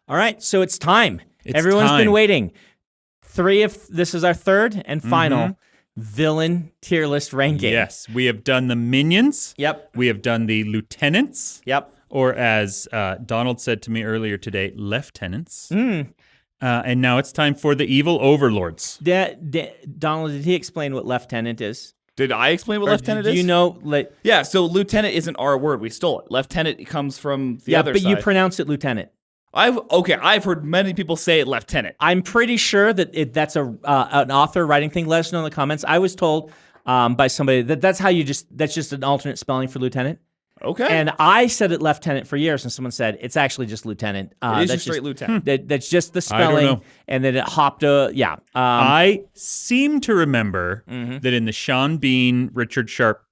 All right, so it's time. Everyone's been waiting. This is our third and final villain tier list ranking. Yes, we have done the minions. Yep. We have done the lieutenants. Yep. Or as Donald said to me earlier today, lieutenants. And now it's time for the evil overlords. Donald, did he explain what lieutenant is? Did I explain what lieutenant is? Do you know? Yeah, so lieutenant isn't our word. We stole it. Lieutenant comes from the other side. Yeah, but you pronounce it lieutenant. I've heard many people say it lieutenant. I'm pretty sure that that's an author writing thing. Let us know in the comments. I was told by somebody that's just an alternate spelling for lieutenant. Okay. And I said it lieutenant for years, and someone said it's actually just lieutenant. It is just straight lieutenant. That's just the spelling, and then it hopped. I seem to remember that in the Sean Bean, Richard Sharp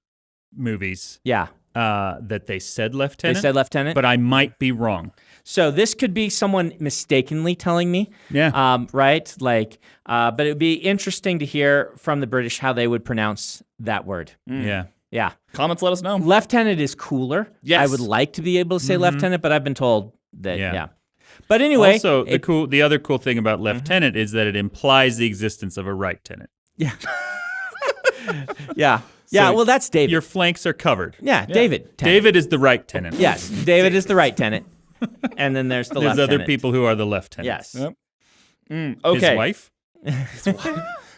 movies, that they said lieutenant. They said lieutenant, but I might be wrong. So this could be someone mistakenly telling me. Yeah. Right. But it would be interesting to hear from the British how they would pronounce that word. Yeah. Yeah. Comments, let us know. Lieutenant is cooler. Yes. I would like to be able to say lieutenant, but I've been told that, But anyway. Also, the other cool thing about lieutenant is that it implies the existence of a right tenant. Yeah. Yeah, well, that's David. Your flanks are covered. Yeah, David. David is the right tenant. Yes, David is the right tenant. And then there's the There's lieutenant. other people who are the lieutenants. Yes. Yep. Okay. His wife?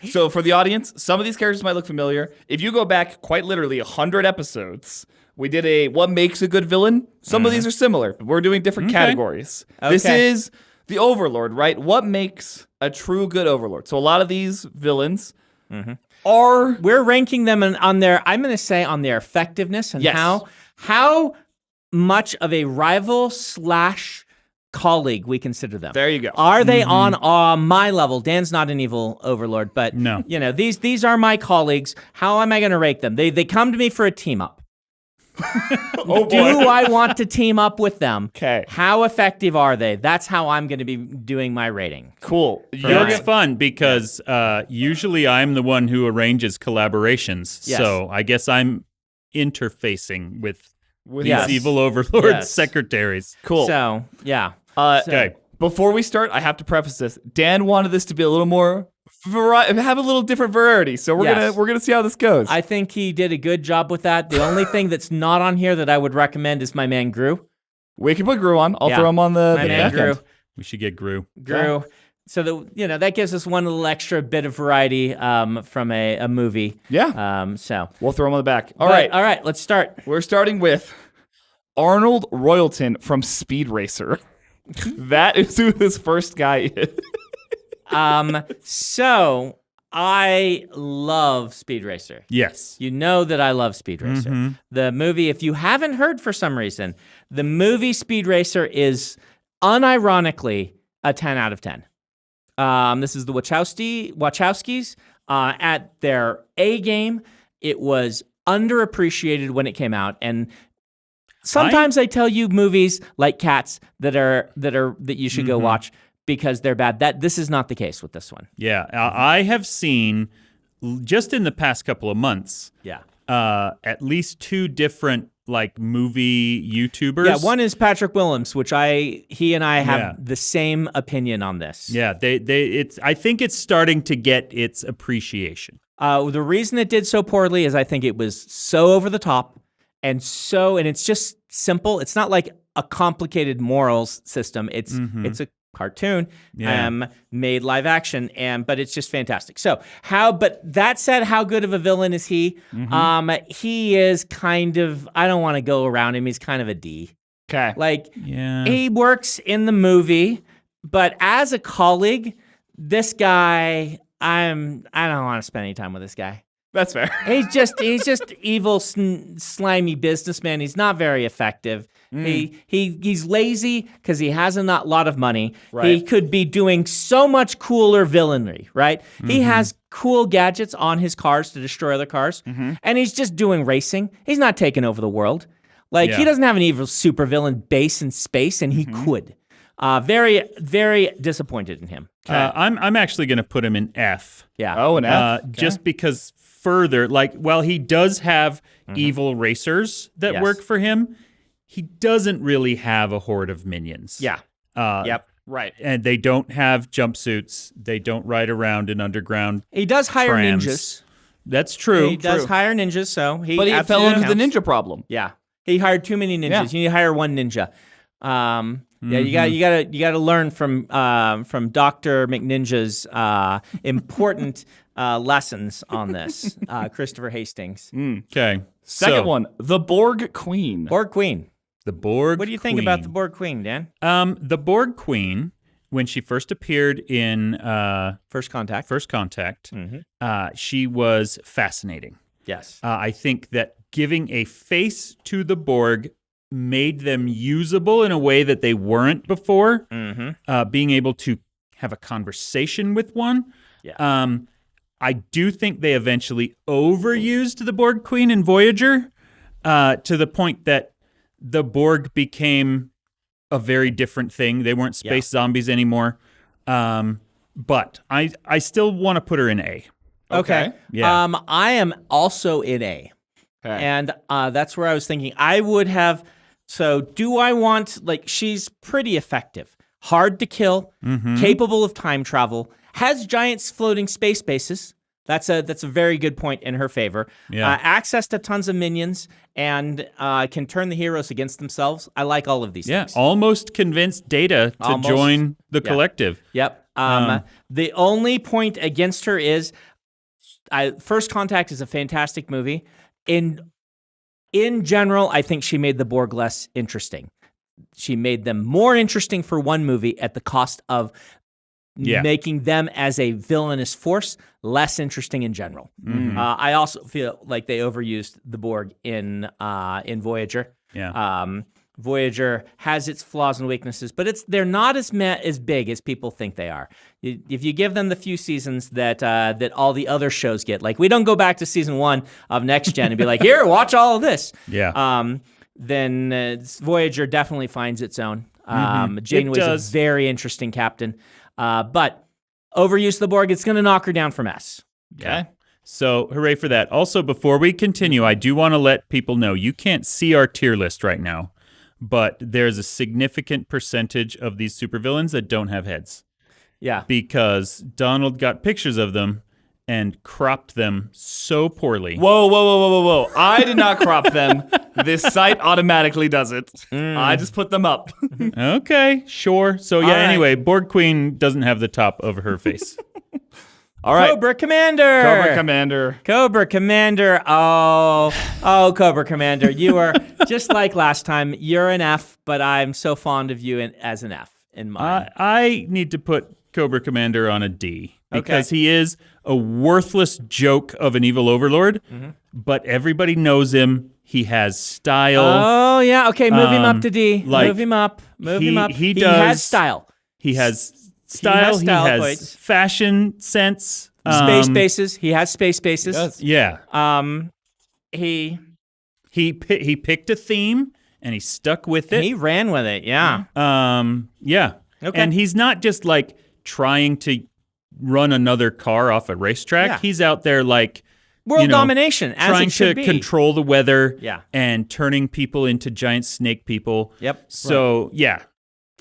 So for the audience, some of these characters might look familiar. If you go back quite literally 100 episodes, we did a what makes a good villain. Some of these are similar, but we're doing different categories. Okay. This is the Overlord, right? What makes a true good Overlord? So a lot of these villains are... We're ranking them on their, I'm going to say, on their effectiveness and how much of a rival / colleague we consider them. There you go. Are they on my level? Dan's not an evil overlord, but No. These are my colleagues. How am I going to rate them? They come to me for a team up. Oh boy. Do I want to team up with them? Okay. How effective are they? That's how I'm going to be doing my rating. Cool. It's fun because usually I'm the one who arranges collaborations. Yes. So I guess I'm interfacing with these evil overlord secretaries. Cool. So, yeah. Okay. Before we start, I have to preface this. Dan wanted this to be a little more have a little different variety. So we're gonna see how this goes. I think he did a good job with that. The only thing that's not on here that I would recommend is my man Gru. We can put Gru on. I'll throw him on the man back Gru. end. We should get Gru. Gru. So that that gives us one little extra bit of variety from a movie. Yeah. So we'll throw him on the back. All right. Let's start. We're starting with Arnold Royalton from Speed Racer. That is who this first guy is. So I love Speed Racer. Yes. You know that I love Speed Racer. The movie, if you haven't heard for some reason, the movie Speed Racer is unironically a 10 out of 10. This is the Wachowskis at their A game. It was underappreciated when it came out, and sometimes I tell you movies like Cats that you should go watch because they're bad. This is not the case with this one. Yeah, I have seen just in the past couple of months. Yeah, at least 2 different movie YouTubers. Yeah, one is Patrick Willems, which he and I have the same opinion on this. Yeah, I think it's starting to get its appreciation. The reason it did so poorly is I think it was so over the top and it's just simple. It's not like a complicated morals system. It's a cartoon made live action, but it's just fantastic. So but that said, how good of a villain is he? He is kind of, I don't want to go around him. He's kind of a D. Okay. He works in the movie, but as a colleague, this guy, I don't want to spend any time with this guy. That's fair. He's just evil, slimy businessman. He's not very effective. He's lazy because he has a lot of money. Right. He could be doing so much cooler villainry, right? He has cool gadgets on his cars to destroy other cars, and he's just doing racing. He's not taking over the world. He doesn't have an evil supervillain base in space, and he could. Very, very disappointed in him. I'm actually going to put him in F. Yeah. Oh, an F. Just because further, while he does have evil racers that work for him, he doesn't really have a horde of minions. Yeah. Yep. Right. And they don't have jumpsuits. They don't ride around in underground. He does hire trams. ninjas. That's true. He does hire ninjas, so he. But he fell absolutely into the counts. ninja problem. Yeah, he hired too many ninjas. Yeah. You need to hire one ninja. Yeah, you got to learn from Dr. McNinja's important lessons on this. Christopher Hastings. Okay. Second one, the Borg Queen. Borg Queen. The Borg What do you think about the Borg Queen, Dan? The Borg Queen, when she first appeared in First Contact. She was fascinating. Yes. I think that giving a face to the Borg made them usable in a way that they weren't before. Being able to have a conversation with one. Yeah. I do think they eventually overused the Borg Queen in Voyager to the point that the Borg became a very different thing. They weren't space zombies anymore. But I still want to put her in A. Okay. Yeah. I am also in A. Okay. And that's where I was thinking. I would have. So, do I want, she's pretty effective, hard to kill, capable of time travel, has giant floating space bases. That's a very good point in her favor. Yeah. Access to tons of minions and can turn the heroes against themselves. I like all of these things. Almost convinced Data to join the collective. Yep. The only point against her is First Contact is a fantastic movie. In general, I think she made the Borg less interesting. She made them more interesting for one movie at the cost of making them as a villainous force less interesting in general. I also feel like they overused the Borg in Voyager. Yeah. Voyager has its flaws and weaknesses, but they're not as big as people think they are. If you give them the few seasons that all the other shows get, we don't go back to season 1 of Next Gen and be like, here, watch all of this. Yeah. Then Voyager definitely finds its own. Janeway's a very interesting captain, but overuse the Borg, it's going to knock her down from S. Okay. So hooray for that. Also, before we continue, I do want to let people know you can't see our tier list right now. But there's a significant percentage of these supervillains that don't have heads. Yeah. Because Donald got pictures of them and cropped them so poorly. Whoa. I did not crop them. This site automatically does it. I just put them up. Okay, sure. So yeah, anyway, Borg Queen doesn't have the top of her face. All right. Cobra Commander. Cobra Commander. Oh, Cobra Commander. You are just like last time. You're an F, but I'm so fond of you as an F in mine. I need to put Cobra Commander on a D because he is a worthless joke of an evil overlord, but everybody knows him. He has style. Oh, yeah. Okay, move him up to D. Move him up. He has style. He has style. He has points. Fashion sense. Space bases. He has space bases. Yes. Yeah. He picked a theme and he stuck with it. He ran with it. Yeah. Yeah. Okay. And he's not just trying to run another car off a racetrack. Yeah. He's out there world domination, as trying it should to be. control the weather. Yeah. And turning people into giant snake people. Yep. So yeah.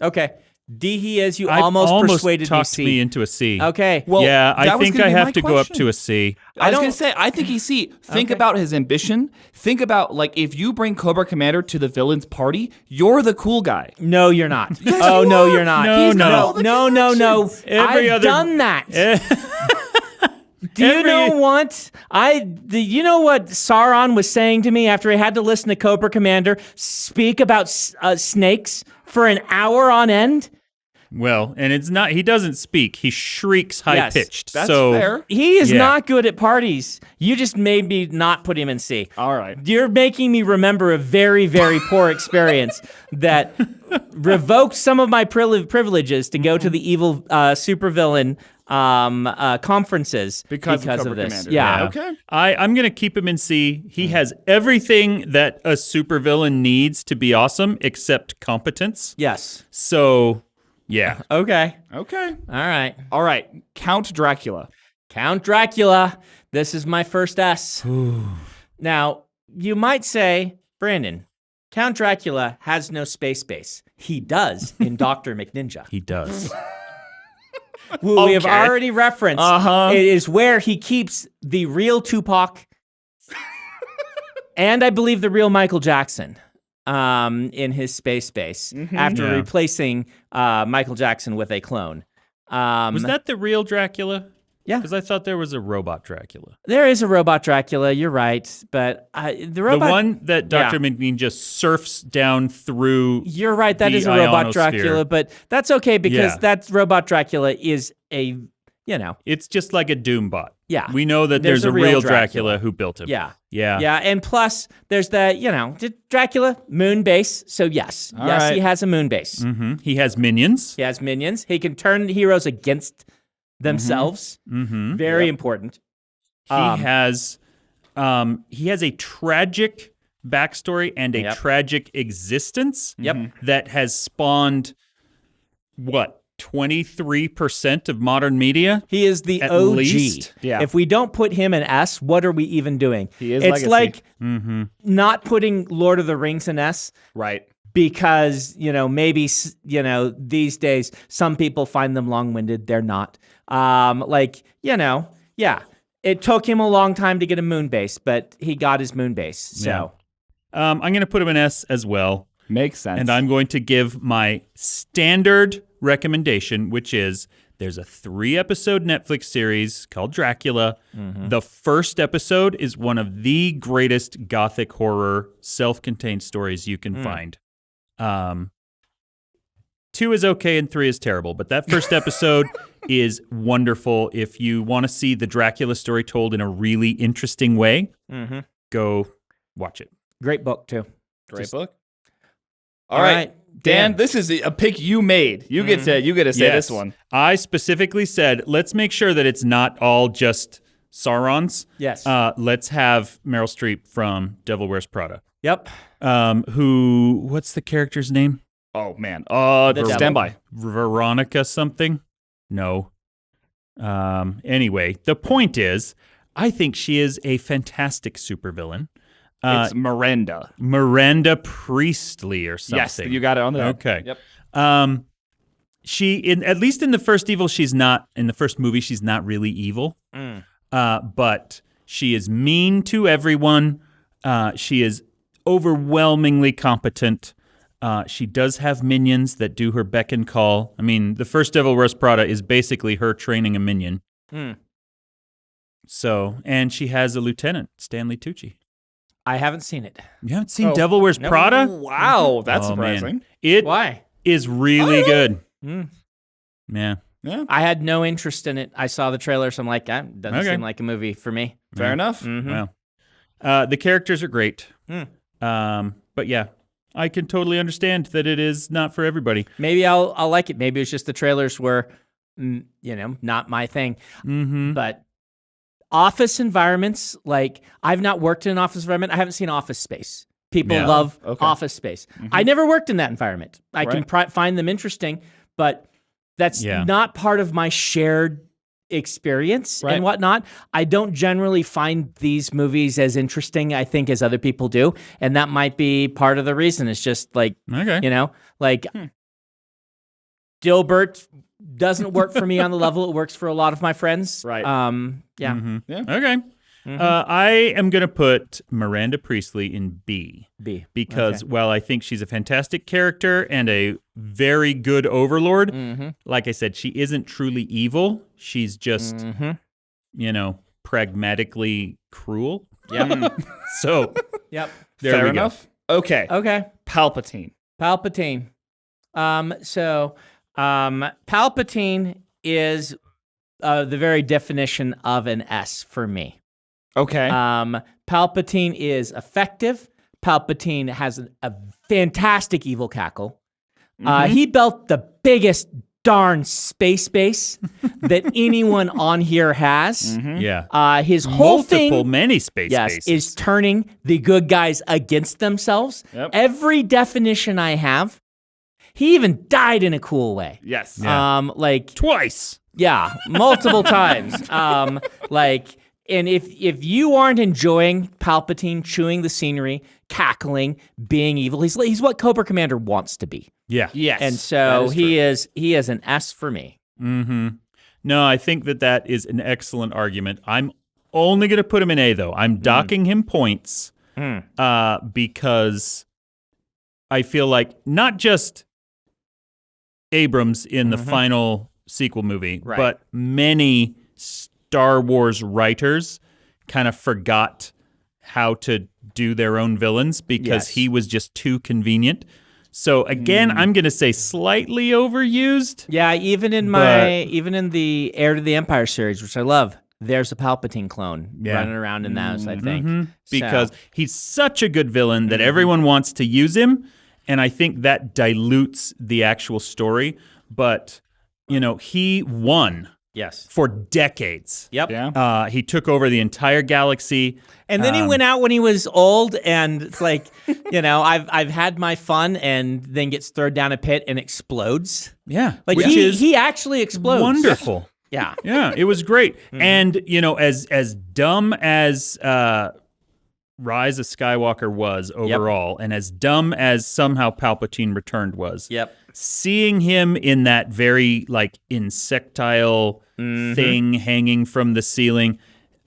Okay. D he is. You I almost persuaded talked me me into a C. Okay. Well, yeah, I that was think gonna I be have my to go up question. to a C. I was going to say, I think he's C. Think about his ambition. Think about, if you bring Cobra Commander to the villain's party, you're the cool guy. No, you're not. Yes, oh, you no, are. you're not. No, He's got no. all the No. connections. I've done that. Do you know what? You know what Sauron was saying to me after he had to listen to Cobra Commander speak about snakes for an hour on end? Well, and it's not, he doesn't speak. He shrieks high-pitched. That's so, fair. He is not good at parties. You just made me not put him in C. All right. You're making me remember a very, very poor experience that revoked some of my privileges to go to the evil supervillain conferences Because of Cobra this. Commander. Yeah. Okay. I'm going to keep him in C. He has everything that a supervillain needs to be awesome except competence. Yes. So, yeah. Okay. Okay. All right. Count Dracula. Count Dracula. This is my first S. Now, you might say, Brandon, Count Dracula has no space base. He does in Dr. McNinja. He does. Who we have already referenced. Uh-huh. It is where he keeps the real Tupac and I believe the real Michael Jackson in his space base after replacing Michael Jackson with a clone. Was that the real Dracula? Yeah. Because I thought there was a robot Dracula. There is a robot Dracula, you're right. But the robot... The one that Dr. McNean just surfs down through... You're right, that is a robot Dracula, but that's okay because that robot Dracula is a, It's just like a Doombot. Yeah. We know that there's a real Dracula who built him. Yeah. Yeah. Yeah, and plus there's the, Dracula, moon base, so yes. All yes, right. he has a moon base. Mm-hmm. He has minions. He has minions. He can turn heroes against themselves. Mm-hmm. Very important. He has a tragic backstory and a tragic existence that has spawned, 23% of modern media? He is the At OG. least? Yeah. If we don't put him in S, what are we even doing? He is It's legacy. like not putting Lord of the Rings in S. Right. Because, maybe, these days, some people find them long-winded. They're not. It took him a long time to get a moon base, but he got his moon base. So, I'm going to put him in S as well. Makes sense. And I'm going to give my standard recommendation, which is there's a 3-episode Netflix series called Dracula. The first episode is one of the greatest gothic horror self-contained stories you can find. 2 is okay and 3 is terrible, but that first episode is wonderful. If you want to see the Dracula story told in a really interesting way, go watch it. great book, too. Great book. All right. Dan, this is a pick you made. You get to say this one. I specifically said, let's make sure that it's not all just Sauron's. Yes. Let's have Meryl Streep from Devil Wears Prada. Yep. What's the character's name? Oh, man. devil. Stand by. Veronica something? No. Anyway, the point is, I think she is a fantastic supervillain. It's Miranda. Miranda Priestly or something. Yes, you got it on there. Okay. Yep. At least in the first movie, she's not really evil. But she is mean to everyone. She is overwhelmingly competent. She does have minions that do her beck and call. I mean, the first Devil Wears Prada is basically her training a minion. So, and she has a lieutenant, Stanley Tucci. I haven't seen it. You haven't seen Devil Wears Prada? Wow, that's Oh, surprising. Man. Why? Is really good. Yeah. Yeah, I had no interest in it. I saw the trailer, so I'm like, that doesn't Okay. seem like a movie for me. fair enough. Well, the characters are great. But yeah, I can totally understand that it is not for everybody. Maybe I'll like it. Maybe it's just the trailers were, not my thing. But office environments, like I've not worked in an office environment. I haven't seen Office Space. People love Office Space. I never worked in that environment. I can find them interesting, but that's not part of my shared experience and whatnot. I don't generally find these movies as interesting, I think, as other people do. And that might be part of the reason. It's just like, Dilbert doesn't work for me on the level it works for a lot of my friends. Right. Okay. I am going to put Miranda Priestly in B. Because while I think she's a fantastic character and a very good overlord, like I said, she isn't truly evil. She's just, pragmatically cruel. Yeah. So, Yep. there Fair we enough. Okay. Okay. Palpatine. Palpatine is the very definition of an S for me. Okay. Palpatine is effective. Palpatine has a fantastic evil cackle. He built the biggest darn space base that anyone on here has. Yeah. His whole many space bases. is turning the good guys against themselves. Yep. Every definition I have, he even died in a cool way. Yes. Yeah. Twice. Yeah, multiple times. And if you aren't enjoying Palpatine chewing the scenery, cackling, being evil. He's what Cobra Commander wants to be. Yeah. Yes. And so he is an S for me. Mm-hmm. No, I think that is an excellent argument. I'm only going to put him in A, though. I'm docking him points because I feel like not just Abrams in the final sequel movie, but many Star Wars writers kind of forgot how to do their own villains because he was just too convenient. So again, I'm going to say slightly overused. Yeah, even in the Heir to the Empire series, which I love, there's a Palpatine clone running around in those, I think. Because he's such a good villain that everyone wants to use him, and I think that dilutes the actual story. But, he won for decades. Yep. Yeah. He took over the entire galaxy. And then he went out when he was old, and it's like, I've had my fun, and then gets thrown down a pit and explodes. Yeah. Like which he actually explodes. Wonderful. Yeah. Yeah, it was great. And, as dumb as Rise of Skywalker was overall, and as dumb as somehow Palpatine Returned was, seeing him in that very, insectile thing hanging from the ceiling,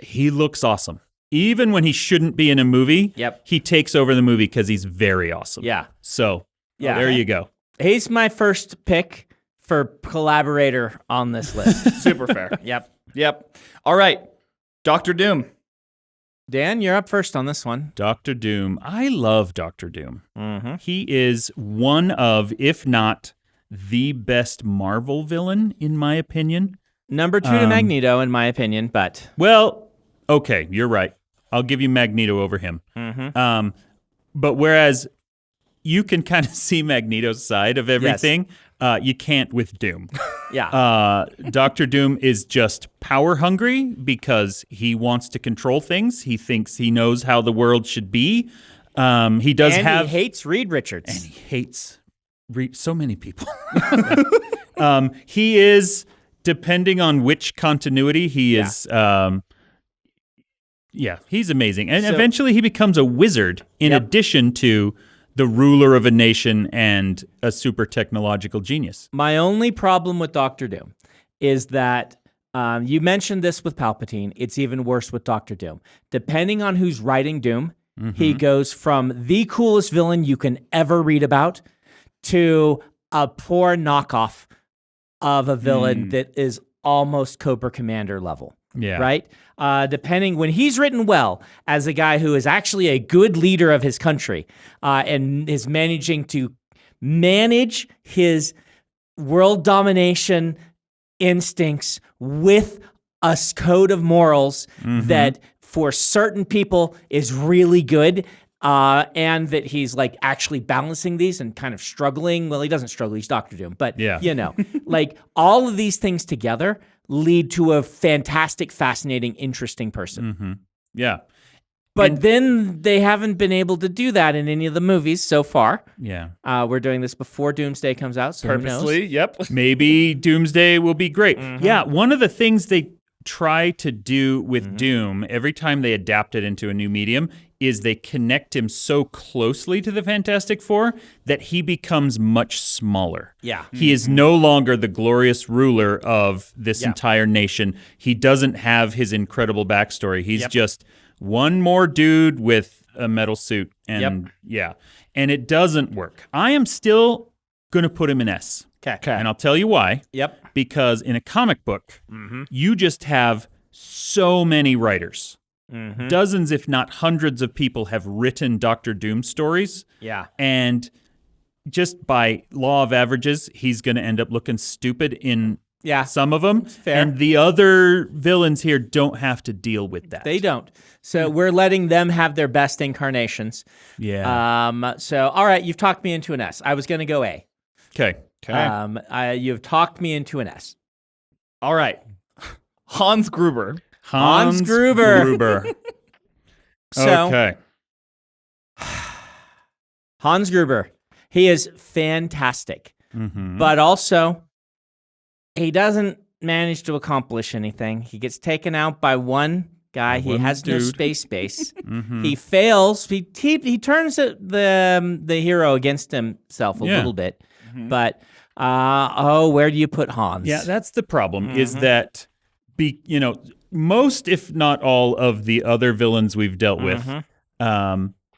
he looks awesome. Even when he shouldn't be in a movie, he takes over the movie because he's very awesome. Yeah. So, there you go. He's my first pick for collaborator on this list. Super fair. Yep. All right. Dr. Doom. Dan, you're up first on this one. Dr. Doom. I love Dr. Doom. He is one of, if not the best Marvel villain, in my opinion. Number 2 to Magneto, in my opinion, but... Well, okay, you're right. I'll give you Magneto over him. But whereas you can kind of see Magneto's side of everything, you can't with Doom. Dr. Doom is just power hungry because he wants to control things. He thinks he knows how the world should be. He hates Reed Richards. And he hates so many people. He is, depending on which continuity, he is... he's amazing. And eventually he becomes a wizard in addition to the ruler of a nation and a super technological genius. My only problem with Dr. Doom is that you mentioned this with Palpatine. It's even worse with Dr. Doom. Depending on who's writing Doom, he goes from the coolest villain you can ever read about to a poor knockoff of a villain that is almost Cobra Commander level. Yeah. Right? Depending, when he's written well as a guy who is actually a good leader of his country and is managing to manage his world domination instincts with a code of morals that for certain people is really good, and that he's actually balancing these and kind of struggling. Well, he doesn't struggle, he's Dr. Doom, but all of these things together lead to a fantastic, fascinating, interesting person. Yeah. But then they haven't been able to do that in any of the movies so far. Yeah. We're doing this before Doomsday comes out, so Purposely, who knows? Maybe Doomsday will be great. Yeah, one of the things they try to do with Doom every time they adapt it into a new medium is they connect him so closely to the Fantastic Four that he becomes much smaller. Yeah. He is no longer the glorious ruler of this entire nation. He doesn't have his incredible backstory. He's just one more dude with a metal suit. And and it doesn't work. I am still going to put him in S. Okay. And I'll tell you why. Yep. Because in a comic book, you just have so many writers. Dozens, if not hundreds of people have written Dr. Doom stories. Yeah. And just by law of averages, he's going to end up looking stupid in some of them. Fair. And the other villains here don't have to deal with that. They don't. So we're letting them have their best incarnations. Yeah. So, all right, you've talked me into an S. I was going to go A. Okay. You've talked me into an S. All right. Hans Gruber. Hans Gruber. So, okay. Hans Gruber. He is fantastic. But also, he doesn't manage to accomplish anything. He gets taken out by one guy. He has no dude. space. He fails. He turns the hero against himself a little bit. But where do you put Hans? Yeah, that's the problem. Is that most, if not all, of the other villains we've dealt with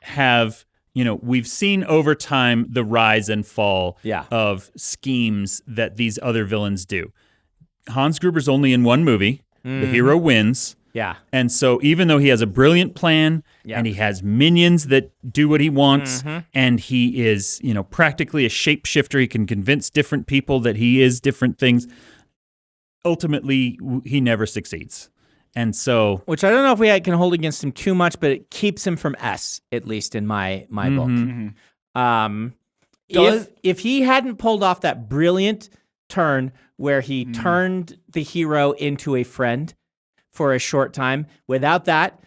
have. We've seen over time the rise and fall of schemes that these other villains do. Hans Gruber's only in one movie. The hero wins. Yeah. And so even though he has a brilliant plan and he has minions that do what he wants and he is, practically a shapeshifter, he can convince different people that he is different things, ultimately he never succeeds. And so, which I don't know if we can hold against him too much, but it keeps him from S, at least in my book. If he hadn't pulled off that brilliant turn where he turned the hero into a friend for a short time, without that,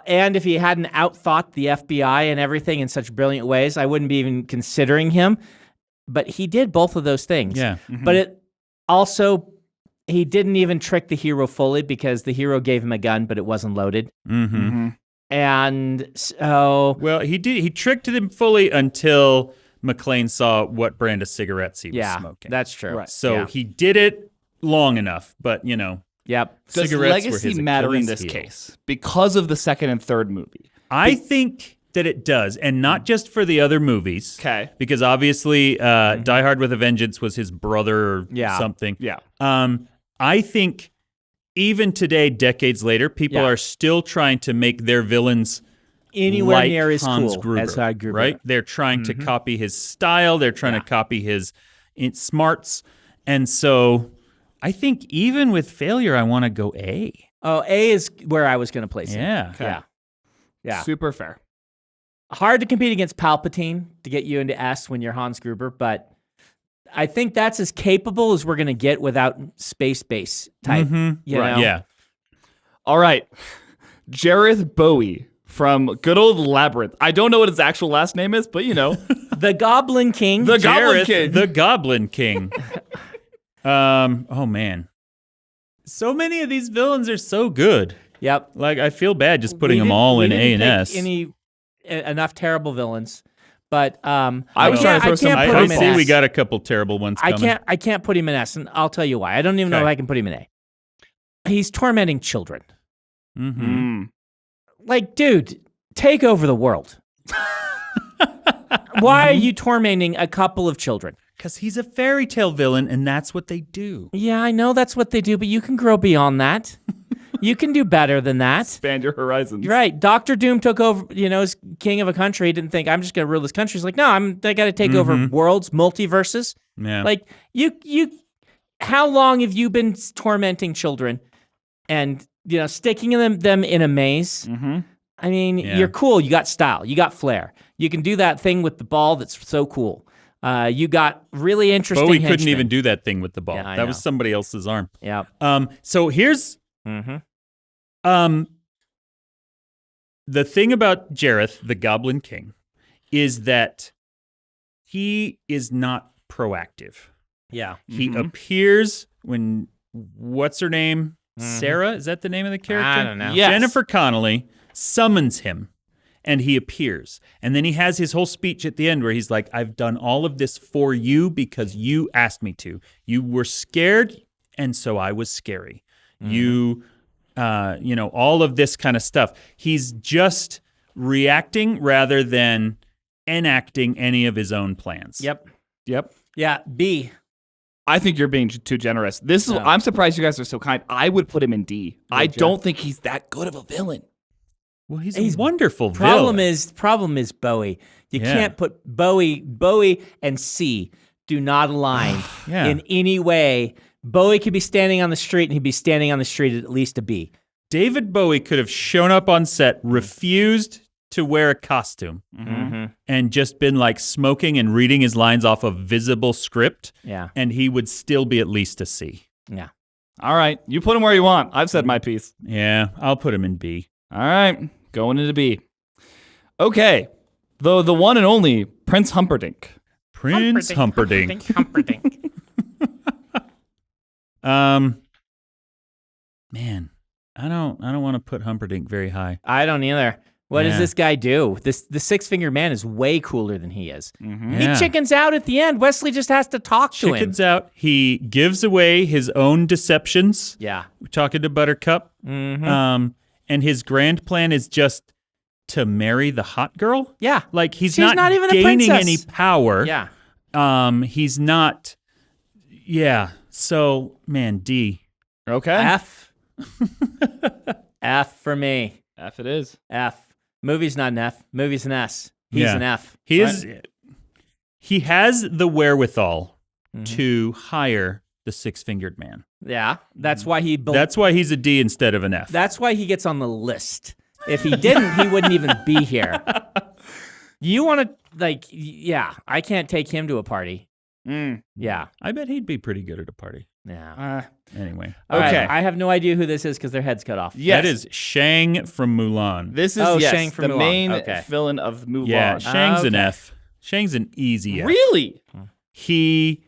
and if he hadn't outthought the FBI and everything in such brilliant ways, I wouldn't be even considering him. But he did both of those things. Yeah. But it also... he didn't even trick the hero fully because the hero gave him a gun, but it wasn't loaded. And so... well, he did. He tricked him fully until McClane saw what brand of cigarettes he was smoking. That's true. Right. So he did it long enough, but, Yep. Does cigarettes legacy were his matter in Achilles this heel. case because of the second and third movie? I think that it does, and not just for the other movies. Okay. Because obviously Die Hard with a Vengeance was his brother or something. Yeah. I think even today, decades later, people are still trying to make their villains anywhere like near as Hans cool Gruber, as Gruber. right? They're trying to copy his style. They're trying to copy his smarts. And so I think even with failure, I want to go A. Oh, A is where I was going to place him. Yeah. Yeah. Yeah. Super fair. Hard to compete against Palpatine to get you into S when you're Hans Gruber, but I think that's as capable as we're going to get without space base type. You know? Yeah. All right. Jareth Bowie from good old Labyrinth. I don't know what his actual last name is, but The Goblin King. The Goblin Jareth, King. the Goblin King. Oh man. So many of these villains are so good. Yep. Like I feel bad just putting them all in A and S. Enough terrible villains. But I was trying to throw some. I see we got a couple terrible ones coming. I can't put him in S, and I'll tell you why. I don't even know if I can put him in A. He's tormenting children. Like, dude, take over the world. Why are you tormenting a couple of children? Because he's a fairy tale villain, and that's what they do. Yeah, I know that's what they do, but you can grow beyond that. You can do better than that. Expand your horizons. You're right. Dr. Doom took over, as king of a country. He didn't think, I'm just going to rule this country. He's like, no, I got to take over worlds, multiverses. Yeah. Like, how long have you been tormenting children and, sticking them in a maze? I mean, you're cool. You got style. You got flair. You can do that thing with the ball that's so cool. You got really interesting Bowie henchmen. couldn't even do that thing with the ball. Yeah, that was somebody else's arm. Yeah. So here's the thing about Jareth, the Goblin King, is that he is not proactive. Yeah. He appears when, what's her name? Sarah? Is that the name of the character? I don't know. Yes. Jennifer Connelly summons him, and he appears. And then he has his whole speech at the end where he's like, I've done all of this for you because you asked me to. You were scared, and so I was scary. You, all of this kind of stuff. He's just reacting rather than enacting any of his own plans. Yep. Yeah, B. I think you're being too generous. I'm surprised you guys are so kind. I would put him in D. I don't think he's that good of a villain. Well, he's a wonderful Problem villain. is Bowie. You can't put Bowie and C do not align in any way. Bowie could be standing on the street, and he'd be standing on the street at least a B. David Bowie could have shown up on set, refused to wear a costume, and just been like smoking and reading his lines off of visible script, and he would still be at least a C. Yeah. All right. You put him where you want. I've said my piece. Yeah, I'll put him in B. All right. Going into B. Okay. The one and only Prince Humperdinck. Prince Humperdinck. Man. I don't want to put Humperdinck very high. I don't either. What does Yeah. this guy do? The six-fingered man is way cooler than he is. Yeah. He chickens out at the end. Wesley just has to talk to him. Chickens out. He gives away his own deceptions. Yeah. Talking to Buttercup. Mm-hmm. And his grand plan is just to marry the hot girl. Yeah. Like he's She's not even a gaining princess. any power. Yeah. He's not. Yeah. So man, D. Okay. F. F for me. F it is. F. Movie's not an F. Movie's an S. He's Yeah. an F. He is. He has the wherewithal Mm-hmm. to hire the six-fingered man. Yeah. That's why he. That's why he's a D instead of an F. That's why he gets on the list. If he didn't, he wouldn't even be here. You want to yeah? I can't take him to a party. Yeah. I bet he'd be pretty good at a party. Yeah. Anyway. All right, Okay. I have no idea who this is because their head's cut off. Yes. That is Shang from Mulan. This is Shang from the Mulan. main Okay. villain of Mulan. Yeah, Shang's an Okay. F. Shang's an easy F. Really? He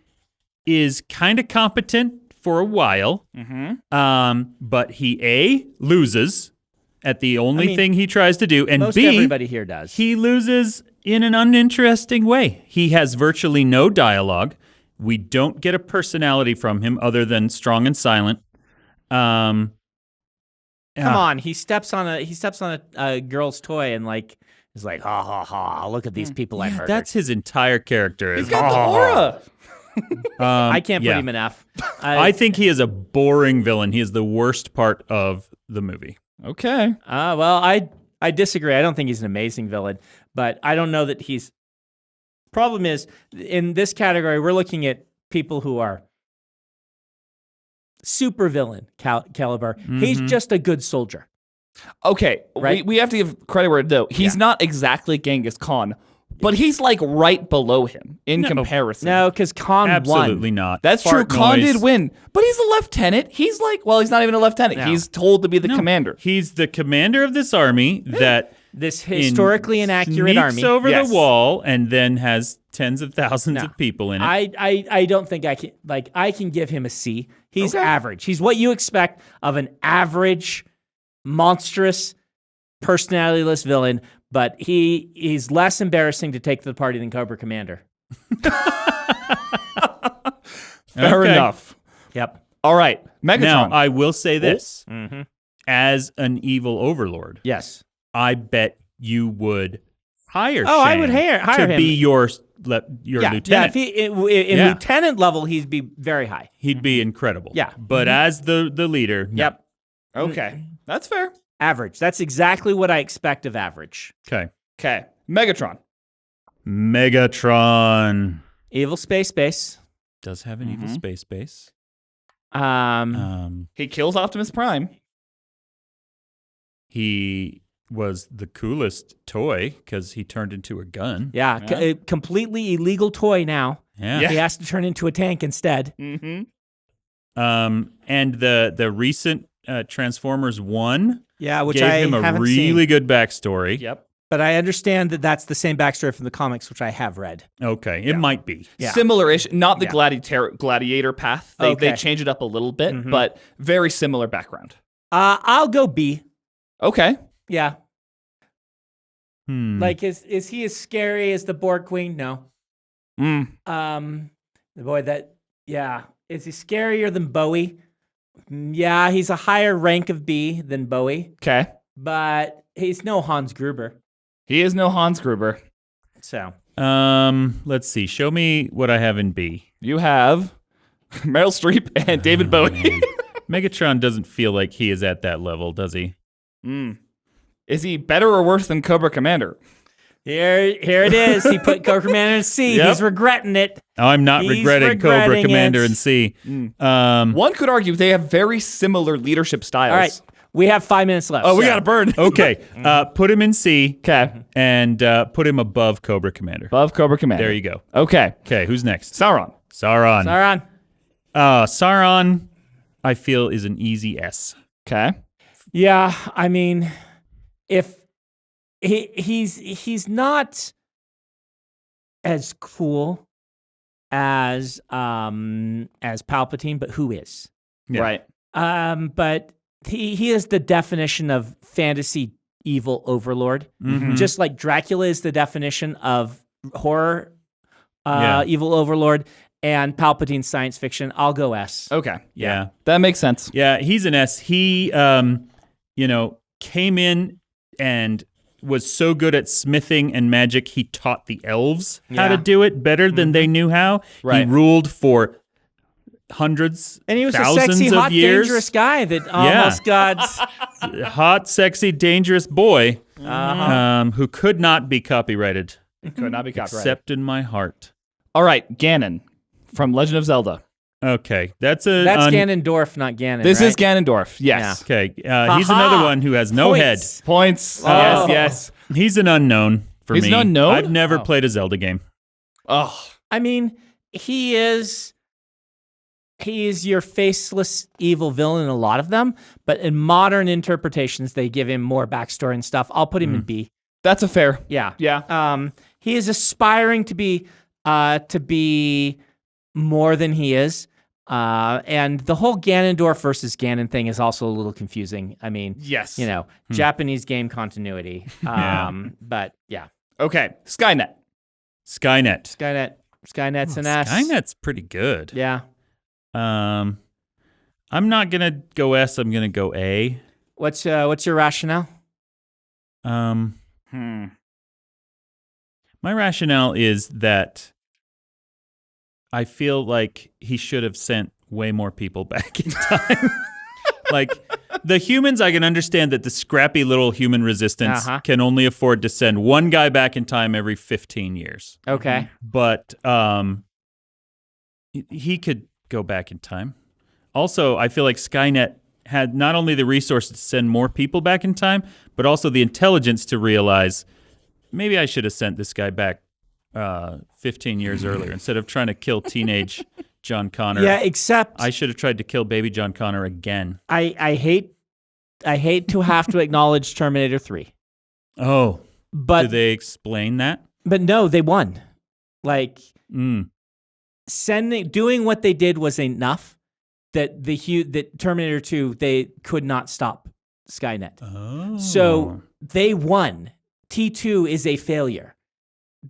is kind of competent for a while, but he loses at the only thing he tries to do, and Most B, everybody here does. he loses in an uninteresting way. He has virtually no dialogue. We don't get a personality from him other than strong and silent. Come on, he steps on a girl's toy and is like, ha ha ha! Look at these people I murdered. That's his entire character. He's got the aura. I can't put yeah. him in F. I think he is a boring villain. He is the worst part of the movie. Okay. Well, I disagree. I don't think he's an amazing villain, but I don't know that he's. Problem is, in this category, we're looking at people who are super villain caliber. He's just a good soldier. Okay. Right? We have to give credit where it's due. He's not exactly Genghis Khan, but he's like right below him in comparison. No, because Khan Absolutely won. not. That's Fart true. Khan noise. did win, but he's a lieutenant. He's he's not even a lieutenant. No. He's told to be the No, commander. He's the commander of this army that This historically inaccurate sneaks army. over Yes. the wall and then has tens of thousands No. of people in it. I don't think I can I can give him a C. He's Okay. average. He's what you expect of an average, monstrous, personality-less villain, but he's less embarrassing to take to the party than Cobra Commander. Fair Okay. enough. Yep. All right. Megatron. Now, I will say this. Mm-hmm. As an evil overlord, Yes. I bet you would hire Oh, I Shang would hire to him. be your lieutenant. Yeah, if he, in Yeah. lieutenant level, he'd be very high. He'd be incredible. Yeah. But as the leader, no. Yep. Okay. That's fair. Average. That's exactly what I expect of average. Okay. Okay. Megatron. Megatron Evil space base. does have an evil space base. He kills Optimus Prime. He was the coolest toy because he turned into a gun. Yeah, a completely illegal toy now. Yeah. He has to turn into a tank instead. Mm-hmm. And the recent Transformers 1 Yeah, which gave I him a haven't really seen. good backstory. Yep. But I understand that that's the same backstory from the comics, which I have read. Okay, it might be. Yeah. Similar-ish, not the Yeah. gladiator path. They Okay. change it up a little bit, Mhm. but very similar background. I'll go B. Okay. Yeah. Hmm. Like, is he as scary as the Borg Queen? No. Mm. The boy that, yeah. Is he scarier than Bowie? Yeah, he's a higher rank of B than Bowie, Okay. but he's no Hans Gruber. He is no Hans Gruber. So, Let's see. Show me what I have in B. You have Meryl Streep and David Bowie. Man. Megatron doesn't feel like he is at that level, does he? Is he better or worse than Cobra Commander? here it is. He put Cobra Commander in C. Yep. He's regretting it. Oh, I'm not He's regretting Cobra regretting Commander it. in C. One could argue they have very similar leadership styles. All right. We have 5 minutes left. Oh, we so- got to burn. Okay, put him in C Okay. and put him above Cobra Commander. Above Cobra Commander. There you go. Okay. Okay, who's next? Sauron. Sauron. Sauron. Sauron, I feel, is an easy S. Okay. Yeah, I mean, if he's not as cool as Palpatine, but who is? Yeah. Right. But he is the definition of fantasy evil overlord. Just like Dracula is the definition of horror evil overlord, and Palpatine science fiction. I'll go S. Okay. Yeah. That makes sense. Yeah, he's an S. He, came in and was so good at smithing and magic, he taught the elves how to do it better than they knew how. Right. He ruled for hundreds, And he was a thousands sexy, of hot, years. dangerous guy that almost got... Hot, sexy, dangerous boy who could not be copyrighted. Could not be copyrighted. Except in my heart. All right, Ganon from Legend of Zelda. Okay, that's Ganondorf, not Ganon. This right? is Ganondorf. Yes. Okay, he's another one who has no Points. Points. Oh. Yes. He's an unknown for me. He's an unknown? I've never played a Zelda game. Oh. I mean, he is your faceless evil villain in a lot of them, but in modern interpretations, they give him more backstory and stuff. I'll put him in B. That's a fair. Yeah. Yeah. He is aspiring to be more than he is. And the whole Ganondorf versus Ganon thing is also a little confusing. I mean, Yes. Japanese game continuity. But yeah. Okay. Skynet. Skynet. Skynet's an S. Skynet's pretty good. Yeah. I'm not gonna go S. I'm gonna go A. What's your rationale? My rationale is that I feel like he should have sent way more people back in time. Like, the humans, I can understand that the scrappy little human resistance can only afford to send one guy back in time every 15 years. Okay. But he could go back in time. Also, I feel like Skynet had not only the resources to send more people back in time, but also the intelligence to realize, maybe I should have sent this guy back 15 years earlier instead of trying to kill teenage John Connor. Yeah, except I should have tried to kill baby John Connor again. I hate to have to acknowledge Terminator 3. Oh, but do they explain that? But no, they won. Like doing what they did was enough that that Terminator 2 they could not stop Skynet. Oh. So they won. T2 is a failure.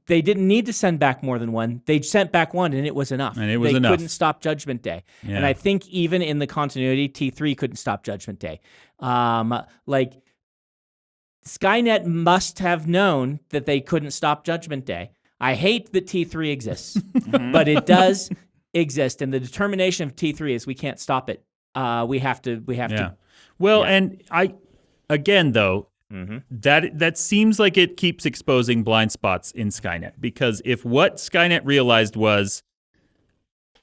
They didn't need to send back more than one. They sent back one, and it was enough. And it was they enough. Couldn't stop Judgment Day. Yeah. And I think even in the continuity, T3 couldn't stop Judgment Day. Like Skynet must have known that they couldn't stop Judgment Day. I hate that T3 exists, but it does exist, and the determination of T3 is we can't stop it. We have to. Well, and again though. That seems like it keeps exposing blind spots in Skynet, because if what Skynet realized was,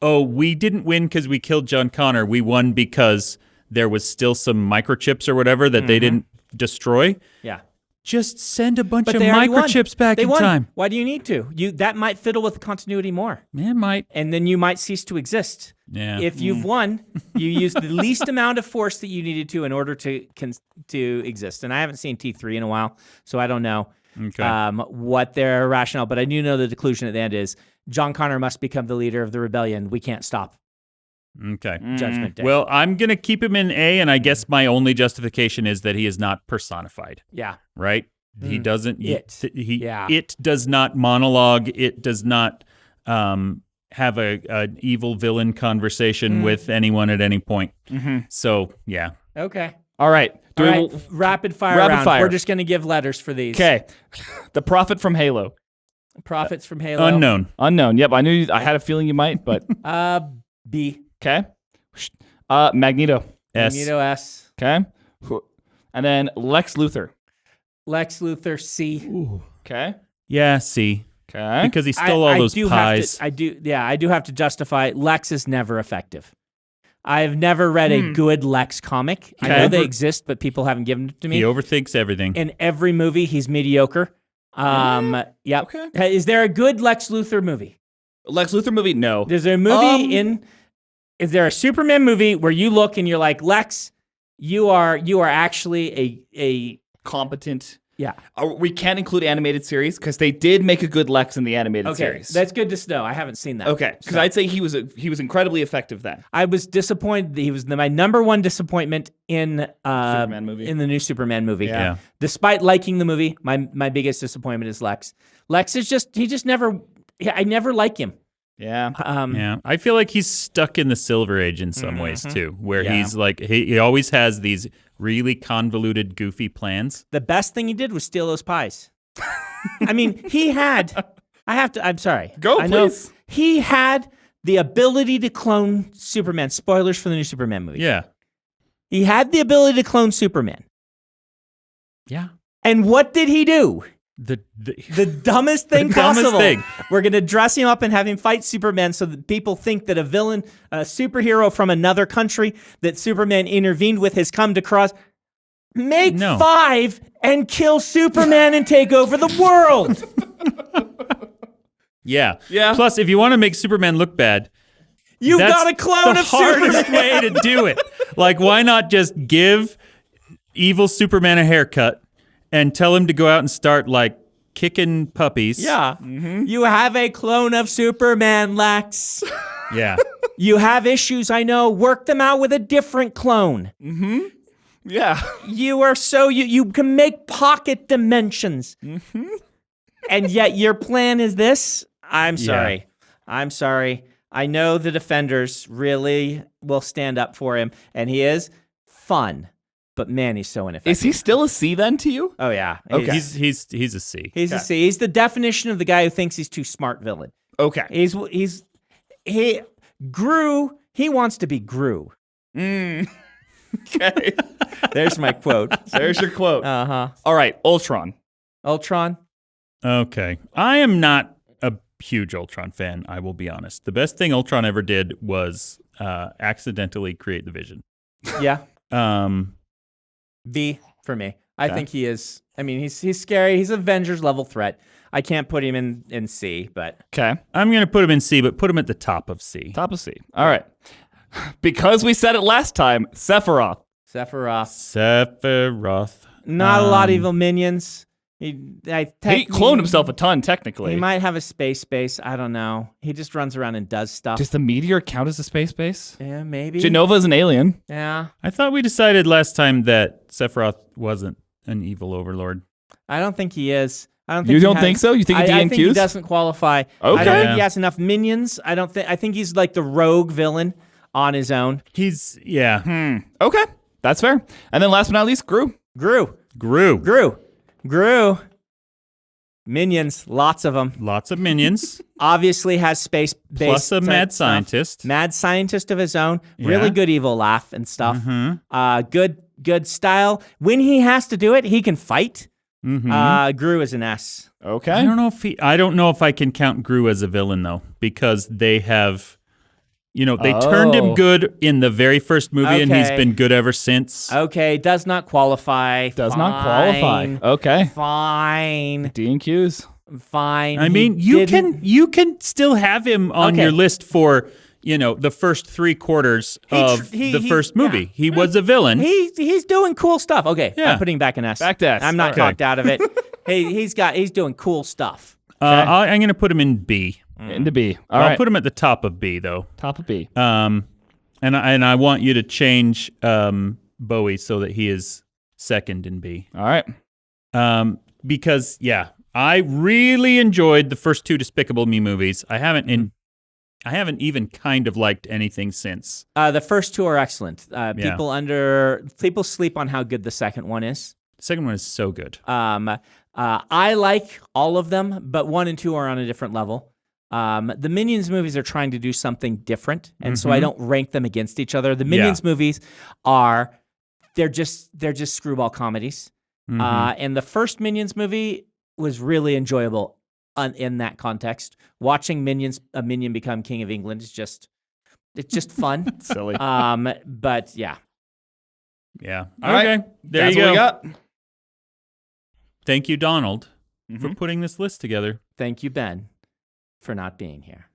we didn't win because we killed John Connor, we won because there was still some microchips or whatever that they didn't destroy. Yeah. Just send a bunch But of they already microchips back They in won. time. Why do you need to? That might fiddle with the continuity more. It might. And then you might cease to exist. Yeah. If you've won, you used the least amount of force that you needed to in order to exist. And I haven't seen T3 in a while, so I don't know what their rationale. But I do know the conclusion at the end is John Connor must become the leader of the rebellion. We can't stop Okay. Judgment Day. Well, I'm going to keep him in A, and I guess my only justification is that he is not personified. Yeah. Right? He doesn't. It does not monologue. It does not have an evil villain conversation with anyone at any point. So yeah. Okay. All right. Rapid fire Rapid round. fire. We're just going to give letters for these. Okay. The Prophet from Halo. Prophets from Halo. Unknown. Yep. I had a feeling you might, but B. okay. Magneto. S. Magneto S. Okay. And then Lex Luthor. Lex Luthor C. Okay. Yeah. C. Okay. Because he stole all those pies. I do have to justify Lex is never effective. I've never read a good Lex comic. I know they exist, but people haven't given them to me. He overthinks everything. In every movie, he's mediocre. Yep. Okay. Is there a good Lex Luthor movie? Lex Luthor movie? No. Is there a movie is there a Superman movie where you look and you're like, Lex, you are actually a competent Yeah. We can't include animated series because they did make a good Lex in the animated series. That's good to know. I haven't seen that. Okay, because I'd say he was incredibly effective then. I was disappointed. He was my number one disappointment in Superman movie. in the new Superman movie. Yeah. Despite liking the movie, my biggest disappointment is Lex. Lex is I never like him. Yeah. Yeah, I feel like he's stuck in the Silver Age in some ways too, where he's like he always has these really convoluted, goofy plans. The best thing he did was steal those pies. I mean, I'm sorry. Go, I know please. he had the ability to clone Superman. Spoilers for the new Superman movie. Yeah, He had the ability to clone Superman. yeah. And what did he do? The Dumbest thing The dumbest possible. thing. We're going to dress him up and have him fight Superman so that people think that a superhero from another country that Superman intervened with has come to cross. Make 5 and kill Superman and take over the world. Yeah. Yeah. Plus, if you want to make Superman look bad, You've that's got a clone the of hardest Superman. way to do it. Like, why not just give evil Superman a haircut and tell him to go out and start, like, kicking puppies? Yeah. You have a clone of Superman, Lex. Yeah. You have issues, I know. Work them out with a different clone. Yeah. You are you can make pocket dimensions. And yet your plan is this? I'm sorry. I'm sorry. I know the Defenders really will stand up for him, and he is fun. But man, he's so ineffective. Is he still a C then to you? Oh yeah. Okay. He's a C. He's a C. He's the definition of the guy who thinks he's too smart villain. Okay. He wants to be Gru. Okay. There's my quote. There's your quote. Uh-huh. All right, Ultron. Ultron. Okay. I am not a huge Ultron fan, I will be honest. The best thing Ultron ever did was accidentally create the Vision. Yeah. B for me. I think he is. I mean, he's scary. He's Avengers level threat. I can't put him in C, but Okay. I'm going to put him in C, but put him at the top of C. Top of C. All right. Because we said it last time, Sephiroth. Sephiroth. Not a lot of evil minions. He cloned himself a ton, technically. He might have a space base. I don't know. He just runs around and does stuff. Does the meteor count as a space base? Yeah, maybe. Genova's an alien. Yeah. I thought we decided last time that Sephiroth wasn't an evil overlord. I don't think he is. I don't think You he don't has- think so? You think I DNQs? think he doesn't qualify. I don't Okay. think he has enough minions. I think he's like the rogue villain on his own. He's, yeah. Okay. That's fair. And then last but not least, Gru. Gru. Minions, lots of them. Lots of minions. Obviously has space base Plus a mad stuff. scientist. Mad scientist of his own. Really Yeah. good evil laugh and stuff. Good style. When he has to do it, he can fight. Gru is an S. Okay. I don't know if I can count Gru as a villain though, because they have, they turned him good in the very first movie, and he's Okay. been good ever since. Okay, does not qualify. Does not qualify. Okay. Fine. DNQs. Fine. I mean, you can still have him on Okay. your list for the first 3/4 of the first movie. yeah. He was a villain. He's doing cool stuff. Okay, Yeah. I'm putting back an S. Back to S. I'm not Okay. talked out of it. He's doing cool stuff. I'm going to put him in B. Into B. All I'll right. put him at the top of B though. Top of B. And I want you to change Bowie so that he is second in B. All right. Because I really enjoyed the first 2 Despicable Me movies. I haven't even kind of liked anything since. The first 2 are excellent. People sleep on how good the second one is. The second one is so good. I like all of them, but 1 and 2 are on a different level. The Minions movies are trying to do something different, and so I don't rank them against each other. The Minions movies they're just screwball comedies. And the first Minions movie was really enjoyable in that context. Watching a minion become King of England is just fun. Silly. But yeah. Yeah. All okay. right. There That's you what go. we got. Thank you, Donald, for putting this list together. Thank you, Ben, for not being here.